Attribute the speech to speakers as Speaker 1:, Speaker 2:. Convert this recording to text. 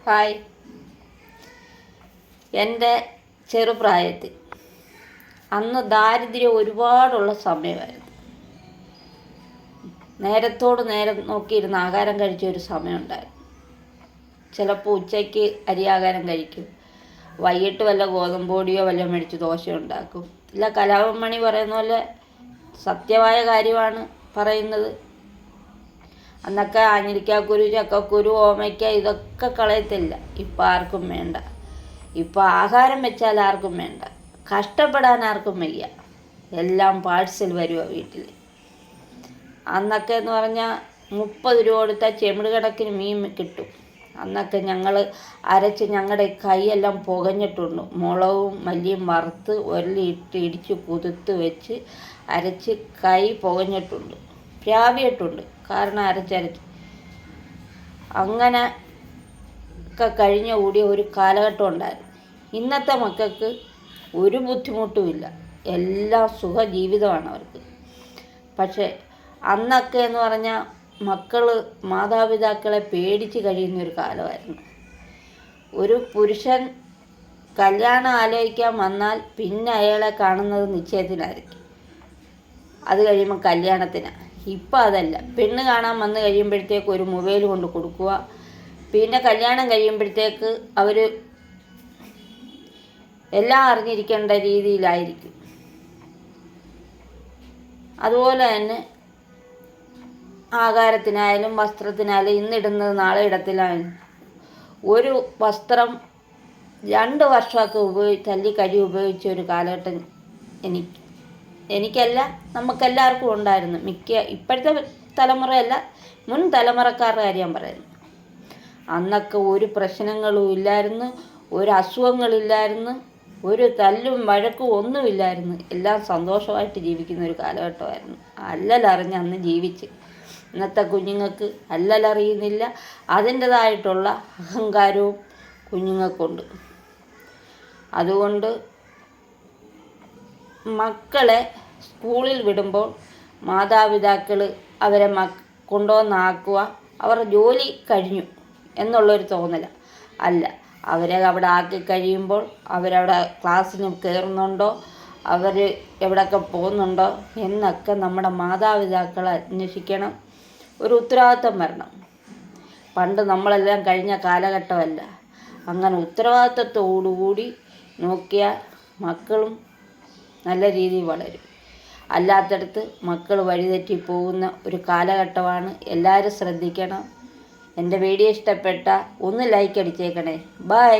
Speaker 1: Hi. എൻ്റെ ചെറുപ്രായത്തിൽ അന്ന് ദാരിദ്ര്യം ഒരുപാടുള്ള സമയമായിരുന്നു. നേരത്തോട് നേരം നോക്കിയിരുന്ന് ആഹാരം കഴിച്ച ഒരു സമയമുണ്ടായിരുന്നു. ചിലപ്പോൾ ഉച്ചയ്ക്ക് അരിയാഹാരം കഴിക്കും, വൈകിട്ട് വല്ല ഗോതമ്പൊടിയോ വല്ല മേടിച്ച് ദോശ ഉണ്ടാക്കും. ഇല്ല, കലാഭവൻ മണി പറയുന്ന പോലെ സത്യമായ കാര്യമാണ് പറയുന്നത്. അന്നൊക്കെ ആഞ്ഞിലിക്കാക്കുരു, ചക്കക്കുരു, ഓമയ്ക്ക ഇതൊക്കെ കളയത്തില്ല. ഇപ്പം ആർക്കും വേണ്ട. ഇപ്പം ആഹാരം വെച്ചാൽ ആർക്കും വേണ്ട, കഷ്ടപ്പെടാൻ ആർക്കും വയ്യ. എല്ലാം പാഴ്സൽ വരുക വീട്ടിൽ. അന്നൊക്കെ എന്ന് പറഞ്ഞാൽ 30 രൂപ കൊടുത്താൽ ചെമിട് കണക്കിന് മീൻ കിട്ടും. അന്നൊക്കെ ഞങ്ങൾ അരച്ച് ഞങ്ങളുടെ കൈയെല്ലാം പുകഞ്ഞിട്ടുണ്ട്. മുളകും മല്ലിയും വറുത്ത് ഉരലിട്ട് ഇടിച്ച് കുതിർത്ത് വെച്ച് അരച്ച് കൈ പുകഞ്ഞിട്ടുണ്ട്, പ്രാവിയിട്ടുണ്ട്. കാരണം അരച്ചരച്ച് അങ്ങനെ ഒക്കെ കഴിഞ്ഞ് കൂടിയ ഒരു കാലഘട്ടം ഉണ്ടായിരുന്നു. ഇന്നത്തെ മക്കൾക്ക് ഒരു ബുദ്ധിമുട്ടുമില്ല, എല്ലാം സുഖജീവിതമാണ് അവർക്ക്. പക്ഷേ അന്നൊക്കെ എന്ന് പറഞ്ഞാൽ മക്കൾ മാതാപിതാക്കളെ പേടിച്ച് കഴിയുന്നൊരു കാലമായിരുന്നു. ഒരു പുരുഷൻ കല്യാണം ആലോചിക്കാൻ വന്നാൽ പിന്നെ അയാളെ കാണുന്നത് നിശ്ചയത്തിനായിരിക്കും, അത് കഴിയുമ്പോൾ കല്യാണത്തിനാണ്. ഇപ്പം അതല്ല. പെണ്ണ് കാണാൻ വന്ന് കഴിയുമ്പോഴത്തേക്ക് ഒരു മൊബൈൽ കൊണ്ട് കൊടുക്കുക, പിന്നെ കല്യാണം കഴിയുമ്പോഴത്തേക്ക് അവർ എല്ലാം അറിഞ്ഞിരിക്കേണ്ട രീതിയിലായിരിക്കും. അതുപോലെ തന്നെ ആഹാരത്തിനായാലും വസ്ത്രത്തിനായാലും ഇന്നിടുന്നത് നാളെ ഇടത്തിലായാലും ഒരു വസ്ത്രം 2 വർഷമൊക്കെ തല്ലി ഉപയോഗിച്ച ഒരു കാലഘട്ടം എനിക്കല്ല, നമുക്കെല്ലാവർക്കും ഉണ്ടായിരുന്നു. ഇപ്പോഴത്തെ തലമുറയല്ല, മുൻ തലമുറക്കാരുടെ കാര്യം പറയുന്നു. അന്നൊക്കെ ഒരു പ്രശ്നങ്ങളും ഇല്ലായിരുന്നു, ഒരു അസുഖങ്ങളില്ലായിരുന്നു, ഒരു തല്ലും വഴക്കും ഒന്നുമില്ലായിരുന്നു. എല്ലാം സന്തോഷമായിട്ട് ജീവിക്കുന്ന ഒരു കാലഘട്ടമായിരുന്നു. അല്ലലറിഞ്ഞ് അന്ന് ജീവിച്ച്. ഇന്നത്തെ കുഞ്ഞുങ്ങൾക്ക് അല്ലലറിയുന്നില്ല, അതിൻ്റേതായിട്ടുള്ള അഹങ്കാരവും കുഞ്ഞുങ്ങൾക്കുണ്ട്. അതുകൊണ്ട് മക്കളെ സ്കൂളിൽ വിടുമ്പോൾ മാതാപിതാക്കൾ അവരെ കൊണ്ടുവന്നാക്കുക, അവരുടെ ജോലി കഴിഞ്ഞു എന്നുള്ളൊരു തോന്നല അല്ല. അവരെ അവിടെ ആക്കി കഴിയുമ്പോൾ അവരവിടെ ക്ലാസ്സിന് കയറുന്നുണ്ടോ, അവർ എവിടെയൊക്കെ പോകുന്നുണ്ടോ എന്നൊക്കെ നമ്മുടെ മാതാപിതാക്കൾ അന്വേഷിക്കണം. ഒരു ഉത്തരവാദിത്വം വരണം. പണ്ട് നമ്മളെല്ലാം കഴിഞ്ഞ കാലഘട്ടമല്ല. അങ്ങനെ ഉത്തരവാദിത്വത്തോടുകൂടി നോക്കിയാൽ മക്കളും നല്ല രീതിയിൽ വളരും. അല്ലാത്തടത്ത് മക്കൾ വഴിതെറ്റി പോകുന്ന ഒരു കാലഘട്ടമാണ്. എല്ലാവരും ശ്രദ്ധിക്കണം. എൻ്റെ വീഡിയോ ഇഷ്ടപ്പെട്ടാൽ ഒന്ന് ലൈക്ക് അടിച്ചേക്കണേ. ബൈ.